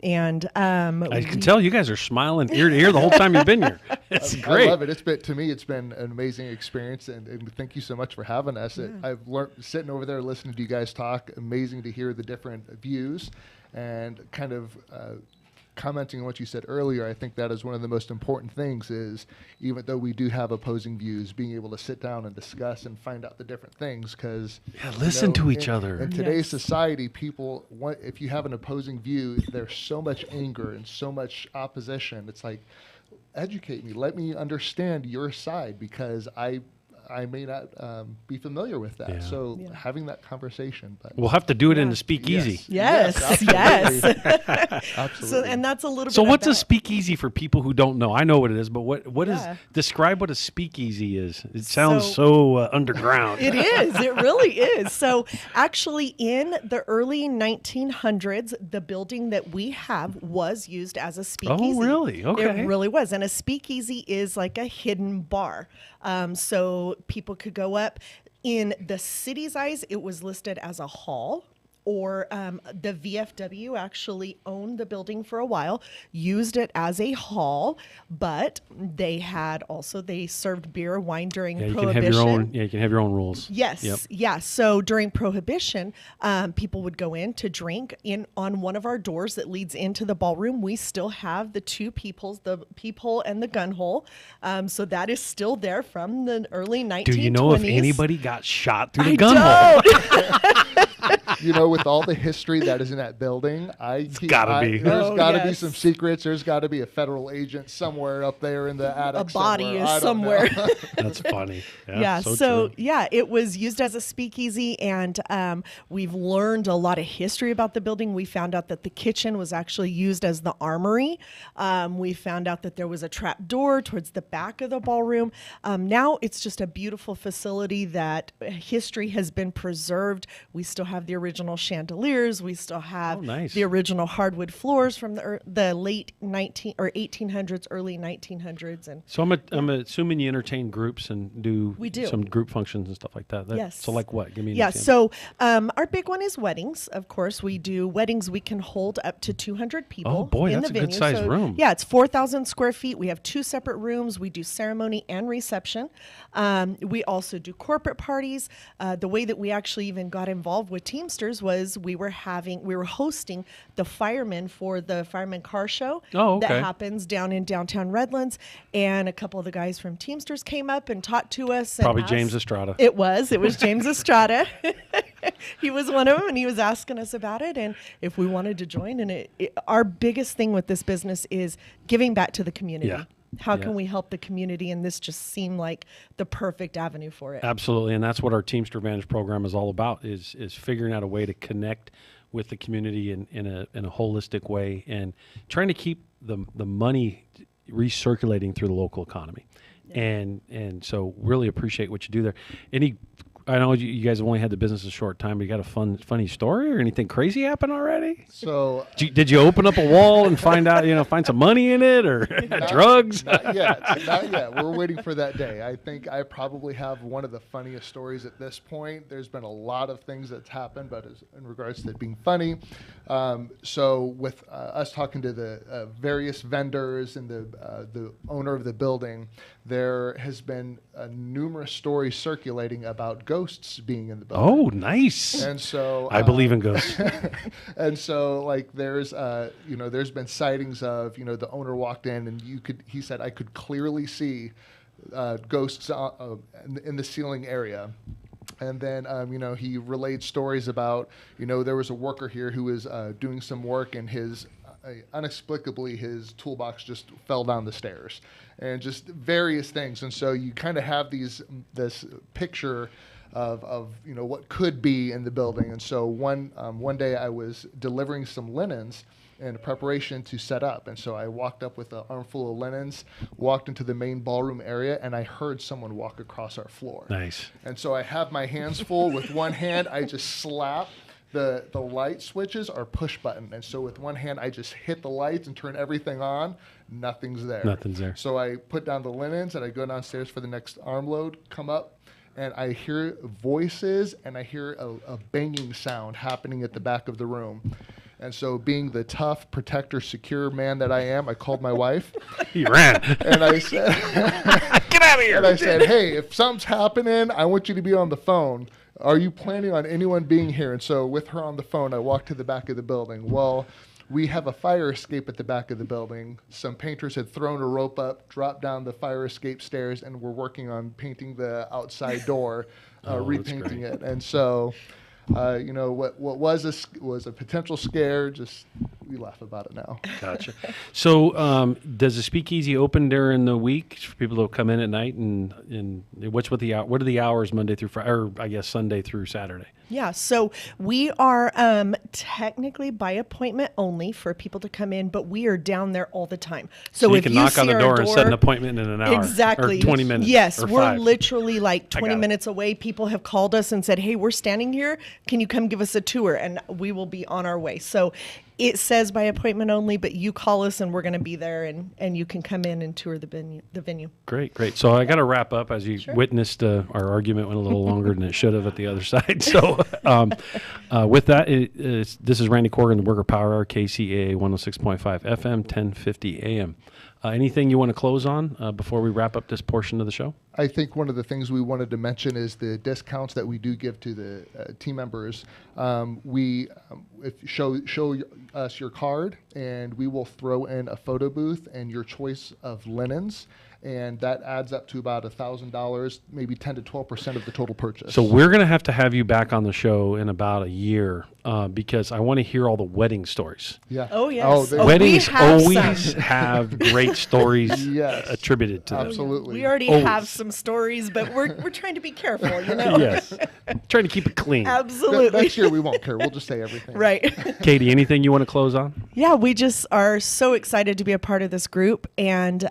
And I can tell you guys are smiling ear to ear the whole time you've been here. It's great. I love it. To me, it's been an amazing experience, and thank you so much for having us. Yeah. I've learned sitting over there listening to you guys talk. Amazing to hear the different views and kind of commenting on what you said earlier. I think that is one of the most important things is even though we do have opposing views, being able to sit down and discuss and find out the different things because listen to each other. In today's society, people want, if you have an opposing view, there's so much anger and so much opposition. It's like, educate me, let me understand your side because I may not be familiar with that. Yeah. So having that conversation. But we'll have to do it in the speakeasy. Yes. Absolutely. So, and that's a little bit. So what's a speakeasy for people who don't know? I know what it is, but what is, describe what a speakeasy is. It sounds so underground. It is. It really is. So actually in the early 1900s, the building that we have was used as a speakeasy. Oh, really? Okay. It really was. And a speakeasy is like a hidden bar. So people could go up. In the city's eyes, it was listed as a hall. or the VFW actually owned the building for a while, used it as a hall, but they served beer, wine during Prohibition. You can have your own rules. Yes. Yep. Yeah. So during Prohibition, people would go in to drink on one of our doors that leads into the ballroom. We still have the two peepholes, the peephole and the gun hole. So that is still there from the early 1920s. Do you know if anybody got shot through the gun hole? You know, with all the history that is in that building, there's got to be some secrets. There's got to be a federal agent somewhere up there in the attic. A body somewhere. is somewhere. That's funny. Yeah. So it was used as a speakeasy, and we've learned a lot of history about the building. We found out that the kitchen was actually used as the armory. We found out that there was a trap door towards the back of the ballroom. Now it's just a beautiful facility that history has been preserved. We still have the original chandeliers. We still have the original hardwood floors from the late 1800s, early 1900s. And so I'm assuming you entertain groups and do some group functions and stuff like that. Yes. So like what? Give me an So example. our big one is weddings. Of course, we do weddings. We can hold up to 200 people. Oh boy, in that's the a venue. good sized room. Yeah, it's 4,000 square feet. We have 2 separate rooms. We do ceremony and reception. We also do corporate parties. The way that we actually even got involved with Teamsters was we were hosting the firemen for the Fireman Car Show that happens down in downtown Redlands, and a couple of the guys from Teamsters came up and talked to us. Probably James Estrada. It was James Estrada. He was one of them, and he was asking us about it and if we wanted to join. And our biggest thing with this business is giving back to the community. Yeah. How can we help the community? And this just seemed like the perfect avenue for it. Absolutely, and that's what our Teamster Advantage program is all about: is figuring out a way to connect with the community in a holistic way, and trying to keep the money recirculating through the local economy. Yeah. And so really appreciate what you do there. I know you guys have only had the business a short time, but you got a funny story or anything crazy happen already? So did you open up a wall and find some money in it or drugs? Not yet. We're waiting for that day. I think I probably have one of the funniest stories at this point. There's been a lot of things that's happened, but in regards to it being funny. So with us talking to the various vendors and the owner of the building, there has been numerous stories circulating about ghosts being in the building. Oh, nice. And so I believe in ghosts. And so like there's there's been sightings of, the owner walked in and he said, I could clearly see ghosts in the ceiling area. And then, he relayed stories about, there was a worker here who was doing some work and inexplicably his toolbox just fell down the stairs and just various things. And so you kind of have this picture of what could be in the building. And so one day I was delivering some linens in preparation to set up. And so I walked up with an armful of linens, walked into the main ballroom area, and I heard someone walk across our floor. Nice. And so I have my hands full. With one hand, I just slap the light switches are push button. And so with one hand, I just hit the lights and turn everything on. Nothing's there. So I put down the linens and I go downstairs for the next arm load, come up, and I hear voices and I hear a banging sound happening at the back of the room. And so being the tough, protector, secure man that I am, I called my wife. He ran. And I said, get out of here. And I said, hey, if something's happening, I want you to be on the phone. Are you planning on anyone being here? And so with her on the phone, I walked to the back of the building. Well, we have a fire escape at the back of the building. Some painters had thrown a rope up, dropped down the fire escape stairs, and were working on painting the outside door, repainting it. And so, what was a potential scare, just we laugh about it now. Gotcha. So does the speakeasy open during the week for people to come in at night? And what are the hours Monday through Friday, or I guess Sunday through Saturday? Yeah, so we are technically by appointment only for people to come in, but we are down there all the time. So you can knock on the door and set an appointment in an hour. Exactly. Or 20 minutes. Yes, or we're 5. literally like 20 minutes away. People have called us and said, hey, we're standing here. Can you come give us a tour? And we will be on our way. So it says by appointment only, but you call us and we're going to be there, and you can come in and tour the venue. Great. So I got to wrap up. As you witnessed, our argument went a little longer than it should have at the other side. So with that, this is Randy Corrigan, the Worker Power Hour, KCAA 106.5 FM, 1050 AM. Anything you want to close on before we wrap up this portion of the show? I think one of the things we wanted to mention is the discounts that we do give to the team members. If show us your card, and we will throw in a photo booth and your choice of linens, and that adds up to about $1,000, maybe 10 to 12% of the total purchase. So we're going to have you back on the show in about a year because I want to hear all the wedding stories. Yeah. Oh, yes. Weddings always have great stories attributed to them. Absolutely. We already have some stories, but we're trying to be careful, you know? Yes. Trying to keep it clean. Absolutely. Next year we won't care. We'll just say everything. Right. Katie, anything you want to close on? Yeah, we just are so excited to be a part of this group. And,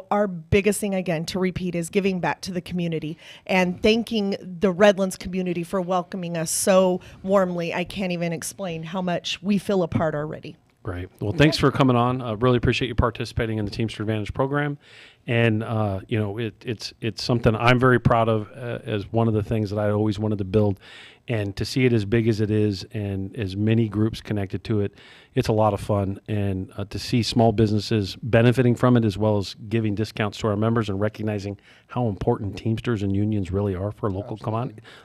our biggest thing, again, to repeat, is giving back to the community and thanking the Redlands community for welcoming us so warmly. I can't even explain how much we feel a part already. Great. Well, thanks for coming on. Really appreciate you participating in the Teamster Advantage program. And, it's something I'm very proud of as one of the things that I always wanted to build. And to see it as big as it is and as many groups connected to it, it's a lot of fun. And to see small businesses benefiting from it, as well as giving discounts to our members and recognizing how important Teamsters and unions really are for a local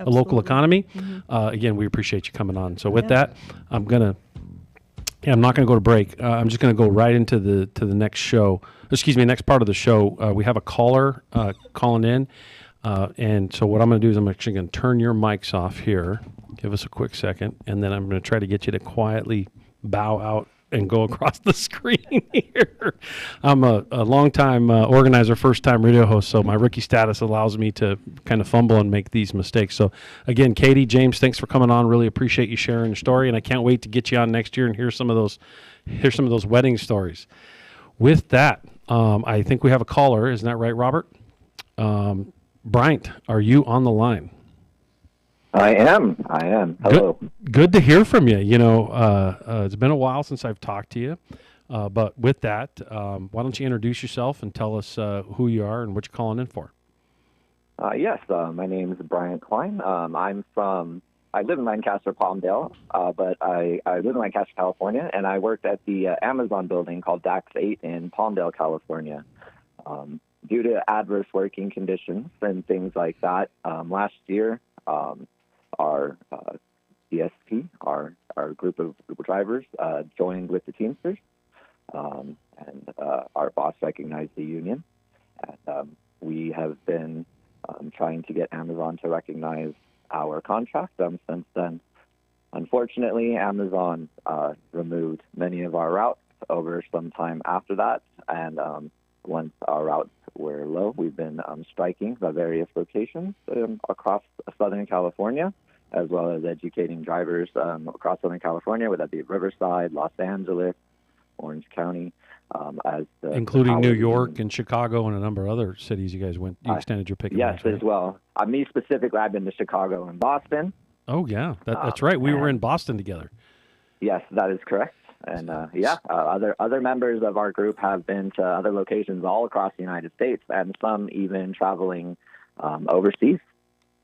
local economy. Again, we appreciate you coming on. So with that, I'm not going to go to break. I'm just going to go right into the next show. Next part of the show. We have a caller calling in. And so what I'm going to do is I'm actually going to turn your mics off here. Give us a quick second. And then I'm going to try to get you to quietly bow out and go across the screen here. I'm a long-time organizer, first-time radio host, so my rookie status allows me to kind of fumble and make these mistakes. So, again, Katie, James, thanks for coming on. Really appreciate you sharing your story, and I can't wait to get you on next year and hear some of those wedding stories. With that, I think we have a caller. Isn't that right, Robert? Bryant, are you on the line? I am. Hello. Good to hear from you. It's been a while since I've talked to you. But with that, why don't you introduce yourself and tell us who you are and what you're calling in for? Yes, my name is Bryant Klein. I live in Lancaster, Palmdale, but I live in Lancaster, California, and I worked at the Amazon building called Dax 8 in Palmdale, California. Due to adverse working conditions and things like that, last year, our DSP, our group of drivers, joined with the Teamsters, and our boss recognized the union. And we have been trying to get Amazon to recognize our contract since then. Unfortunately, Amazon removed many of our routes over some time after that, and once our routes were low, we've been striking at various locations across Southern California, as well as educating drivers across Southern California, whether that be Riverside, Los Angeles, Orange County, including New York and Chicago and a number of other cities. You guys went. You extended your picket. Yes, right? as well. Me specifically, I've been to Chicago and Boston. Oh yeah, that's right. We were in Boston together. Yes, that is correct. And other members of our group have been to other locations all across the United States, and some even traveling overseas.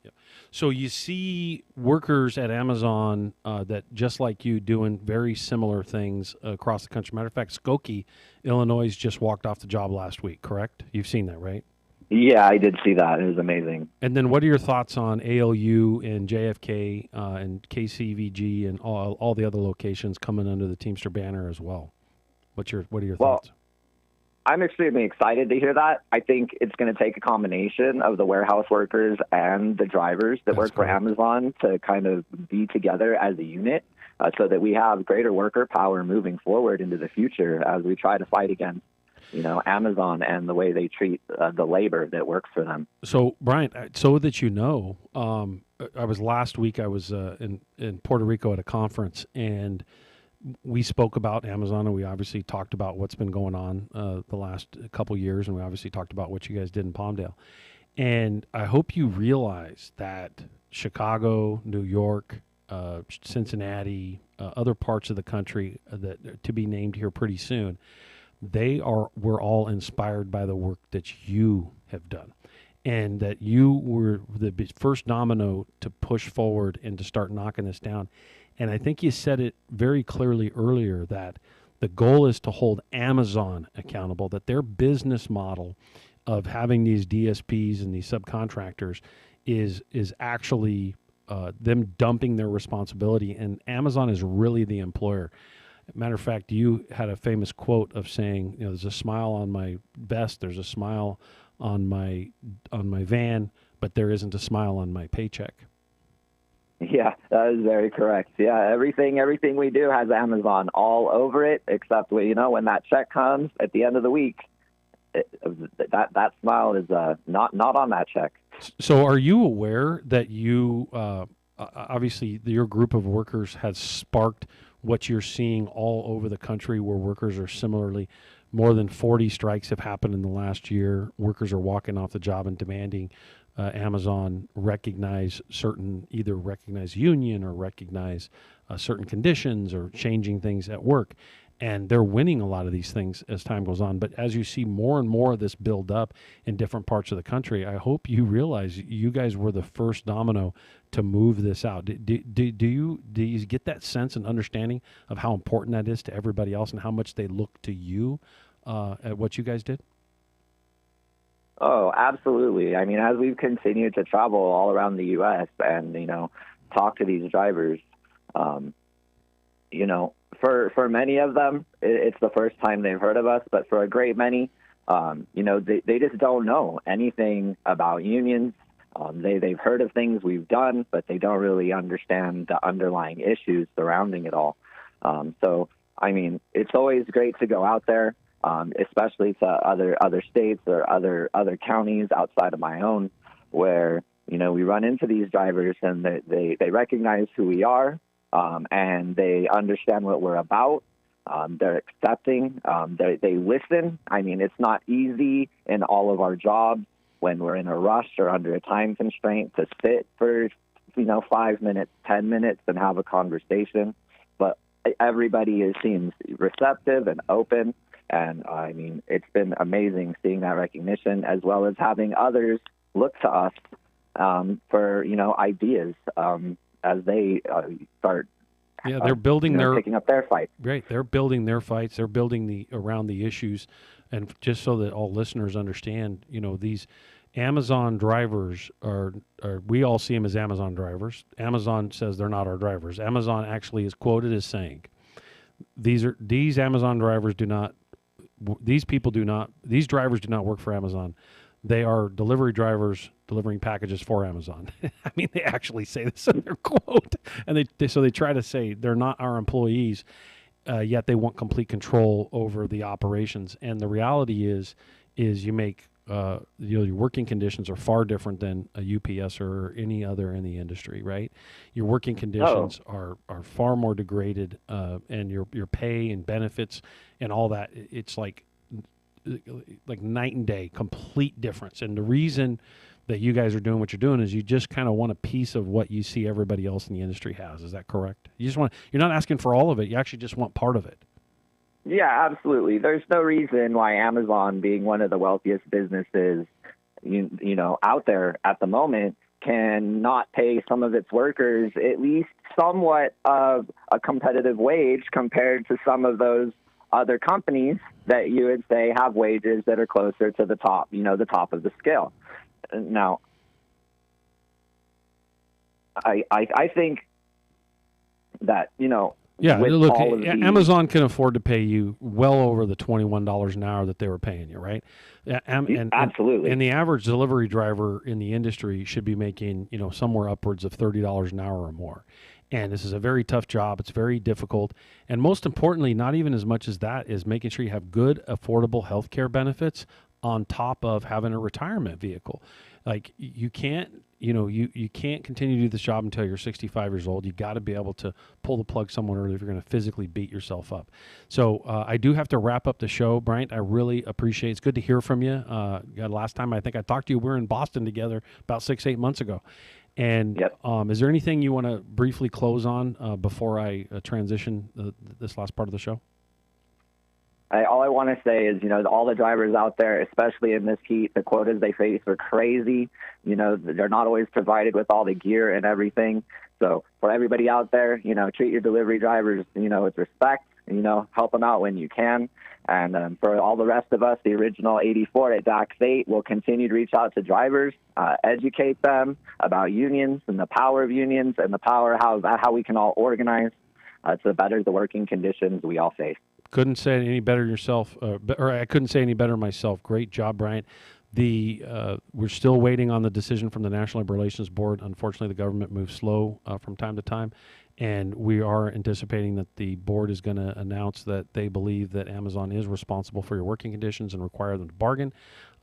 Yep. So you see workers at Amazon that, just like you, doing very similar things across the country. Matter of fact, Skokie, Illinois, just walked off the job last week, correct? You've seen that, right? Yeah, I did see that. It was amazing. And then what are your thoughts on ALU and JFK and KCVG and all the other locations coming under the Teamster banner as well? What are your thoughts? I'm extremely excited to hear that. I think it's going to take a combination of the warehouse workers and the drivers that work for Amazon to kind of be together as a unit so that we have greater worker power moving forward into the future as we try to fight against Amazon and the way they treat the labor that works for them. So, Brian, so that you know, last week I was in Puerto Rico at a conference, and we spoke about Amazon, and we obviously talked about what's been going on the last couple years, and we obviously talked about what you guys did in Palmdale. And I hope you realize that Chicago, New York, Cincinnati, other parts of the country that to be named here pretty soon, were all inspired by the work that you have done, and that you were the first domino to push forward and to start knocking this down. And I think you said it very clearly earlier that the goal is to hold Amazon accountable, that their business model of having these DSPs and these subcontractors is actually them dumping their responsibility, and Amazon is really the employer. Matter of fact, you had a famous quote of saying, there's a smile on my vest, there's a smile on my van, but there isn't a smile on my paycheck. Yeah, that is very correct. Yeah, everything we do has Amazon all over it, except when that check comes at the end of the week, that smile is not on that check. So, are you aware that you obviously your group of workers has sparked what you're seeing all over the country, where workers are similarly, more than 40 strikes have happened in the last year. Workers are walking off the job and demanding Amazon either recognize union or recognize certain conditions or changing things at work. And they're winning a lot of these things as time goes on. But as you see more and more of this build up in different parts of the country, I hope you realize you guys were the first domino to move this out. Do you get that sense and understanding of how important that is to everybody else and how much they look to you at what you guys did? Oh, absolutely. I mean, as we've continued to travel all around the U.S. and, talk to these drivers, for many of them, it's the first time they've heard of us. But for a great many, they just don't know anything about unions. They've heard of things we've done, but they don't really understand the underlying issues surrounding it all. So, I mean, it's always great to go out there, especially to other states or other counties outside of my own, where we run into these drivers and they recognize who we are, and they understand what we're about. They're accepting. They listen. I mean, it's not easy in all of our jobs when we're in a rush or under a time constraint to sit for 5 minutes, 10 minutes, and have a conversation. But everybody seems receptive and open. And I mean, it's been amazing seeing that recognition, as well as having others look to us for ideas as they start. Yeah, they're building picking up their fight. Right, they're building their fights. They're building around the issues, and just so that all listeners understand, these Amazon drivers are we all see them as Amazon drivers. Amazon says they're not our drivers. Amazon actually is quoted as saying, these Amazon drivers do not. These drivers do not work for Amazon. They are delivery drivers delivering packages for Amazon. I mean, they actually say this in their quote, and they try to say they're not our employees, yet they want complete control over the operations. And the reality is you make your working conditions are far different than a UPS or any other in the industry, right? Your working conditions are far more degraded, and your pay and benefits and all that, it's like night and day, complete difference. And the reason that you guys are doing what you're doing is you just kind of want a piece of what you see everybody else in the industry has. Is that correct? You're not asking for all of it. You actually just want part of it. Yeah, absolutely. There's no reason why Amazon, being one of the wealthiest businesses, out there at the moment, cannot pay some of its workers at least somewhat of a competitive wage compared to some of those other companies that you would say have wages that are closer to the top, the top of the scale. Now, I think that, yeah, look, Amazon can afford to pay you well over the $21 an hour that they were paying you, right? Absolutely. And the average delivery driver in the industry should be making, somewhere upwards of $30 an hour or more. And this is a very tough job. It's very difficult. And most importantly, not even as much as that, is making sure you have good, affordable health care benefits on top of having a retirement vehicle. Like, you can't, you can't continue to do this job until you're 65 years old. You got to be able to pull the plug somewhat early if you're going to physically beat yourself up. So I do have to wrap up the show, Bryant. I really appreciate it. It's good to hear from you. Last time I think I talked to you, we were in Boston together about 6-8 months ago. And Yep. Is there anything you want to briefly close on before I transition this last part of the show? All I want to say is, all the drivers out there, especially in this heat, the quotas they face are crazy. They're not always provided with all the gear and everything. So for everybody out there, treat your delivery drivers, with respect, help them out when you can. And for all the rest of us, the original 84 at DAX 8 will continue to reach out to drivers, educate them about unions and the power of unions and the power how we can all organize to better the working conditions we all face. Couldn't say it any better yourself, or I couldn't say any better myself. Great job, Bryant. We're still waiting on the decision from the National Labor Relations Board. Unfortunately, the government moves slow from time to time, and we are anticipating that the board is going to announce that they believe that Amazon is responsible for your working conditions and require them to bargain,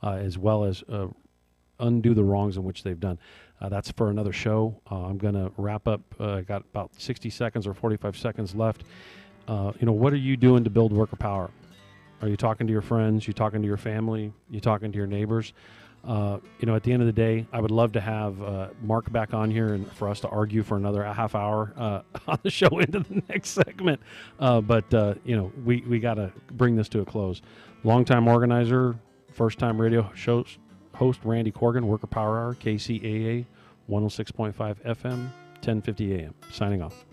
as well as undo the wrongs in which they've done. That's for another show. I'm going to wrap up. I got about 60 seconds or 45 seconds left. What are you doing to build worker power? Are you talking to your friends? You talking to your family? You talking to your neighbors? At the end of the day, I would love to have Mark back on here and for us to argue for another half hour on the show into the next segment. But we got to bring this to a close. Longtime organizer, first-time radio host Randy Corrigan, Worker Power Hour, KCAA 106.5 FM, 1050 AM. Signing off.